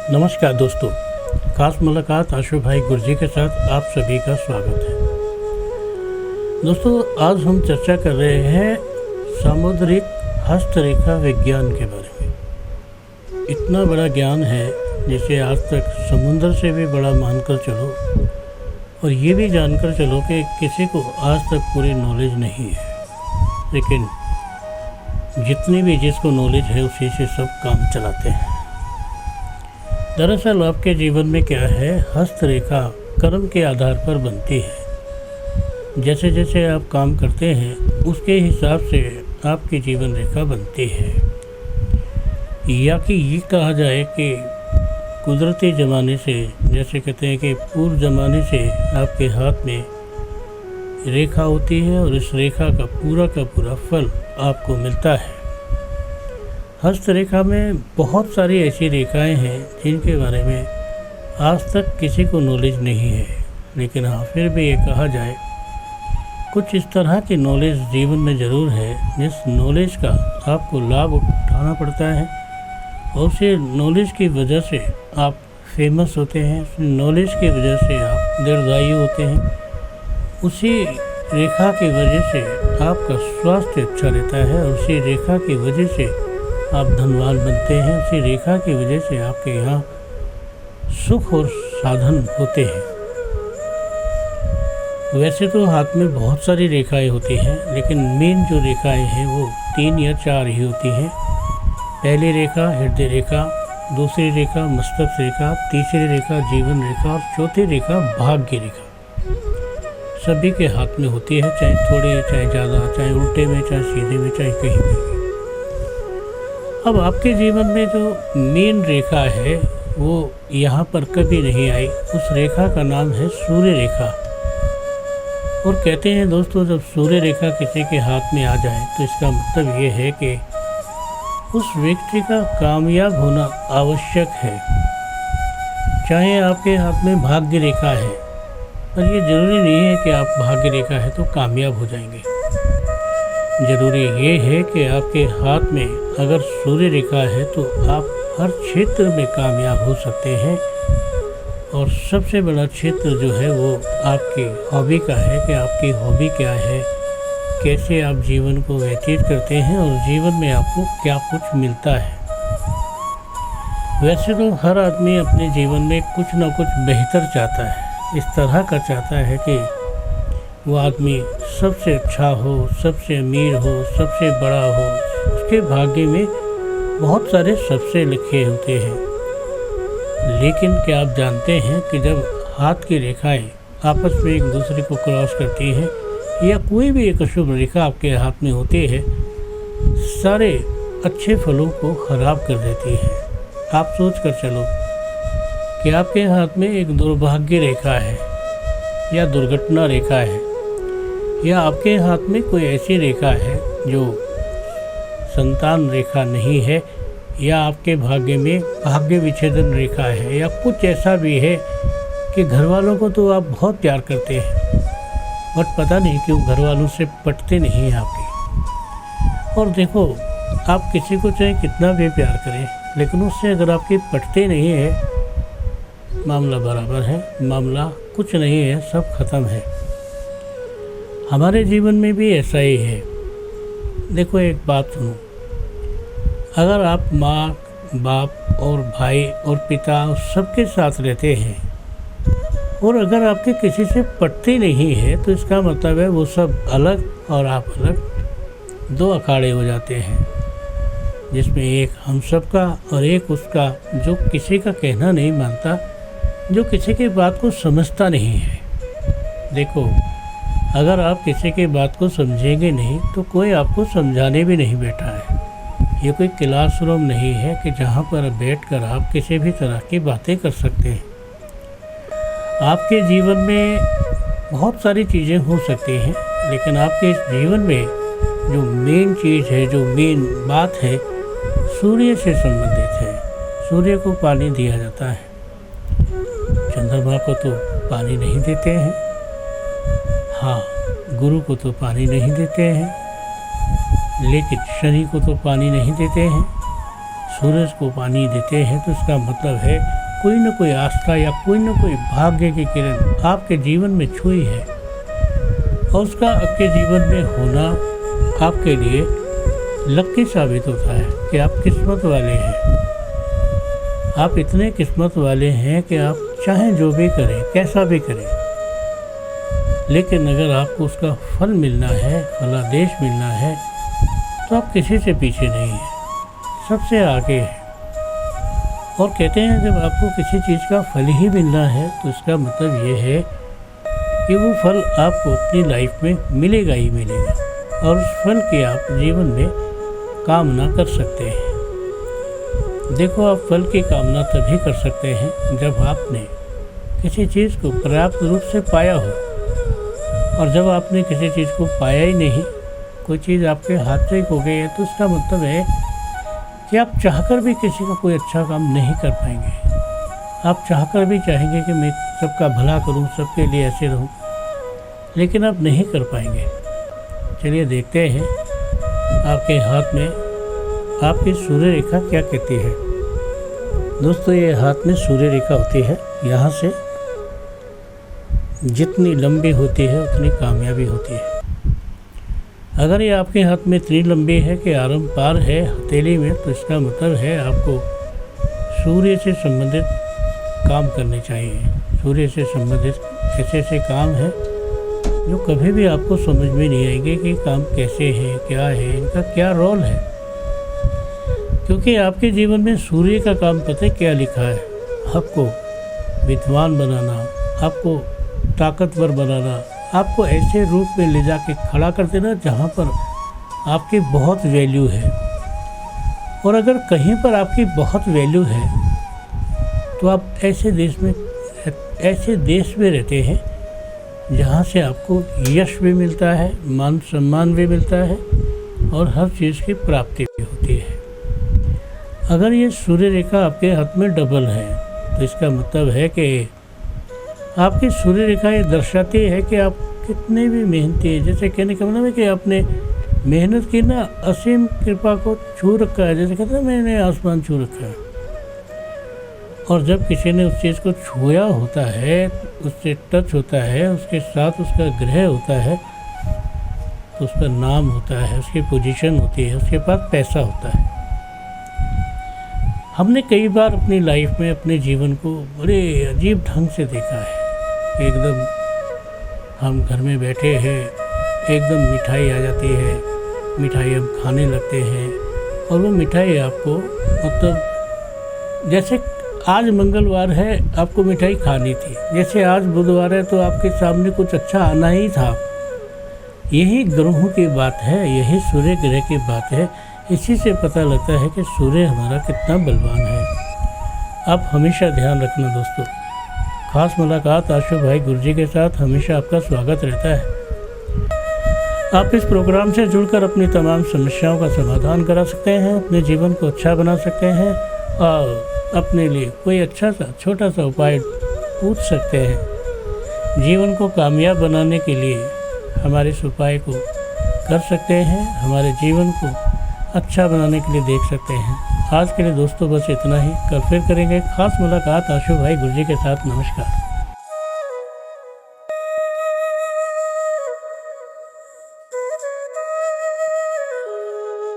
नमस्कार दोस्तों, खास मुलाकात आशु भाई गुरजी के साथ आप सभी का स्वागत है। दोस्तों, आज हम चर्चा कर रहे हैं सामुद्रिक हस्तरेखा विज्ञान के बारे में। इतना बड़ा ज्ञान है जिसे आज तक समुद्र से भी बड़ा मानकर चलो और ये भी जानकर चलो कि किसी को आज तक पूरी नॉलेज नहीं है, लेकिन जितनी भी जिसको नॉलेज है उसी से सब काम चलाते हैं। दरअसल आपके जीवन में क्या है, हस्तरेखा कर्म के आधार पर बनती है। जैसे जैसे आप काम करते हैं उसके हिसाब से आपकी जीवन रेखा बनती है, या कि ये कहा जाए कि कुदरती ज़माने से, जैसे कहते हैं कि पूर्व ज़माने से आपके हाथ में रेखा होती है और इस रेखा का पूरा फल आपको मिलता है। हस्तरेखा में बहुत सारी ऐसी रेखाएं हैं जिनके बारे में आज तक किसी को नॉलेज नहीं है, लेकिन हाँ, फिर भी ये कहा जाए कुछ इस तरह की नॉलेज जीवन में ज़रूर है जिस नॉलेज का आपको लाभ उठाना पड़ता है और उसी नॉलेज की वजह से आप फेमस होते हैं, उस नॉलेज की वजह से आप दीर्घायु होते हैं, उसी रेखा की वजह से आपका स्वास्थ्य अच्छा रहता है और उसी रेखा की वजह से आप धनवान बनते हैं, उसी रेखा की वजह से आपके यहाँ सुख और साधन होते हैं। वैसे तो हाथ में बहुत सारी रेखाएं होती हैं, लेकिन मेन जो रेखाएं हैं वो 3 या 4 ही होती हैं। पहली रेखा हृदय रेखा, दूसरी रेखा मस्तक रेखा, तीसरी रेखा जीवन रेखा और चौथी रेखा भाग्य रेखा। सभी के हाथ में होती है, चाहे थोड़े चाहे ज़्यादा, चाहे उल्टे में चाहे सीधे में, चाहे कहीं भी। अब आपके जीवन में जो मेन रेखा है वो यहाँ पर कभी नहीं आई। उस रेखा का नाम है सूर्य रेखा। और कहते हैं दोस्तों, जब सूर्य रेखा किसी के हाथ में आ जाए तो इसका मतलब ये है कि उस व्यक्ति का कामयाब होना आवश्यक है। चाहे आपके हाथ में भाग्य रेखा है, पर ये ज़रूरी नहीं है कि आप भाग्य रेखा है तो कामयाब हो जाएंगे। ज़रूरी ये है कि आपके हाथ में अगर सूर्य रेखा है तो आप हर क्षेत्र में कामयाब हो सकते हैं। और सबसे बड़ा क्षेत्र जो है वो आपकी हॉबी का है कि आपकी हॉबी क्या है, कैसे आप जीवन को व्यतीत करते हैं और जीवन में आपको क्या कुछ मिलता है। वैसे तो हर आदमी अपने जीवन में कुछ ना कुछ बेहतर चाहता है, इस तरह का चाहता है कि वो आदमी सबसे अच्छा हो, सबसे अमीर हो, सबसे बड़ा हो। उसके भाग्य में बहुत सारे सबसे लिखे होते हैं। लेकिन क्या आप जानते हैं कि जब हाथ की रेखाएं आपस में एक दूसरे को क्रॉस करती हैं या कोई भी एक अशुभ रेखा आपके हाथ में होती है, सारे अच्छे फलों को खराब कर देती है। आप सोच कर चलो कि आपके हाथ में एक दुर्भाग्य रेखा है या दुर्घटना रेखा है, या आपके हाथ में कोई ऐसी रेखा है जो संतान रेखा नहीं है, या आपके भाग्य में भाग्य विच्छेदन रेखा है, या कुछ ऐसा भी है कि घर वालों को तो आप बहुत प्यार करते हैं बट पता नहीं क्यों घर वालों से पटते नहीं हैं आपके। और देखो, आप किसी को चाहे कितना भी प्यार करें, लेकिन उससे अगर आपके पटते नहीं है, मामला बराबर है, मामला कुछ नहीं है, सब खत्म है। हमारे जीवन में भी ऐसा ही है। देखो, एक बात सुनो, अगर आप माँ बाप और भाई और पिता सबके साथ रहते हैं और अगर आपके किसी से पटते नहीं है तो इसका मतलब है वो सब अलग और आप अलग, 2 अखाड़े हो जाते हैं, जिसमें एक हम सब का और एक उसका जो किसी का कहना नहीं मानता, जो किसी की बात को समझता नहीं है। देखो, अगर आप किसी की बात को समझेंगे नहीं तो कोई आपको समझाने भी नहीं बैठा है। ये कोई क्लासरूम नहीं है कि जहाँ पर बैठकर आप किसी भी तरह की बातें कर सकते हैं। आपके जीवन में बहुत सारी चीज़ें हो सकती हैं, लेकिन आपके इस जीवन में जो मेन चीज़ है, जो मेन बात है, सूर्य से संबंधित है। सूर्य को पानी दिया जाता है, चंद्रमा को तो पानी नहीं देते हैं, हाँ, गुरु को तो पानी नहीं देते हैं, लेकिन शनि को तो पानी नहीं देते हैं, सूरज को पानी देते हैं। तो इसका मतलब है कोई न कोई आस्था या कोई न कोई भाग्य की किरण आपके जीवन में छुई है, और उसका आपके जीवन में होना आपके लिए लकी साबित होता है कि आप किस्मत वाले हैं। आप इतने किस्मत वाले हैं कि आप चाहें जो भी करें, कैसा भी करें, लेकिन अगर आपको उसका फल मिलना है, फलादेश मिलना है, तो आप किसी से पीछे नहीं हैं, सबसे आगे हैं। और कहते हैं जब आपको किसी चीज़ का फल ही मिलना है तो इसका मतलब ये है कि वो फल आपको अपनी लाइफ में मिलेगा ही मिलेगा, और उस फल की आप जीवन में कामना कर सकते हैं। देखो, आप फल की कामना तभी कर सकते हैं जब आपने किसी चीज़ को पर्याप्त रूप से पाया हो, और जब आपने किसी चीज़ को पाया ही नहीं, कोई चीज़ आपके हाथ से खो गई है, तो इसका मतलब है कि आप चाहकर भी किसी का कोई अच्छा काम नहीं कर पाएंगे। आप चाहकर भी चाहेंगे कि मैं सबका भला करूं, सबके लिए ऐसे रहूं, लेकिन आप नहीं कर पाएंगे। चलिए देखते हैं आपके हाथ में आपकी सूर्य रेखा क्या कहती है। दोस्तों, ये हाथ में सूर्य रेखा होती है, यहाँ से जितनी लंबी होती है उतनी कामयाबी होती है। अगर ये आपके हाथ में इतनी लंबी है कि आरंभ पार है हथेली में, तो इसका मतलब है आपको सूर्य से संबंधित काम करने चाहिए। सूर्य से संबंधित ऐसे ऐसे काम हैं जो कभी भी आपको समझ में नहीं आएंगे कि काम कैसे है, क्या है, इनका क्या रोल है, क्योंकि आपके जीवन में सूर्य का काम पता है क्या लिखा है। आपको विद्वान बनाना, आपको ताकतवर बनाना, आपको ऐसे रूप में ले जाके खड़ा कर देना जहाँ पर आपकी बहुत वैल्यू है। और अगर कहीं पर आपकी बहुत वैल्यू है तो आप ऐसे देश में रहते हैं जहाँ से आपको यश भी मिलता है, मान सम्मान भी मिलता है, और हर चीज़ की प्राप्ति भी होती है। अगर ये सूर्य रेखा आपके हाथ में डबल है तो इसका मतलब है कि आपकी सूर्य रेखा ये दर्शाती है कि आप कितने भी मेहनती हैं। जैसे कहने का मतलब है कि आपने मेहनत की ना, असीम कृपा को छू रखा है। जैसे कहते हैं मैंने आसमान छू रखा है। और जब किसी ने उस चीज़ को छुआ होता है, उससे टच होता है, उसके साथ उसका ग्रह होता है, तो उसका नाम होता है, उसकी पोजीशन होती है, उसके पास पैसा होता है। हमने कई बार अपनी लाइफ में अपने जीवन को बड़े अजीब ढंग से देखा है। एकदम हम घर में बैठे हैं, एकदम मिठाई आ जाती है, मिठाई हम खाने लगते हैं, और वो मिठाई आपको मतलब जैसे आज मंगलवार है आपको मिठाई खानी थी, जैसे आज बुधवार है तो आपके सामने कुछ अच्छा आना ही था। यही ग्रहों की बात है, यही सूर्य ग्रह की बात है। इसी से पता लगता है कि सूर्य हमारा कितना बलवान है। आप हमेशा ध्यान रखना दोस्तों। खास मुलाकात आशु भाई गुरुजी के साथ हमेशा आपका स्वागत रहता है। आप इस प्रोग्राम से जुड़कर अपनी तमाम समस्याओं का समाधान करा सकते हैं, अपने जीवन को अच्छा बना सकते हैं, और अपने लिए कोई अच्छा सा छोटा सा उपाय पूछ सकते हैं। जीवन को कामयाब बनाने के लिए हमारे इस उपाय को कर सकते हैं, हमारे जीवन को अच्छा बनाने के लिए देख सकते हैं। आज के लिए दोस्तों बस इतना ही। कल फिर करेंगे खास मुलाकात आशु भाई गुरुजी के साथ। नमस्कार।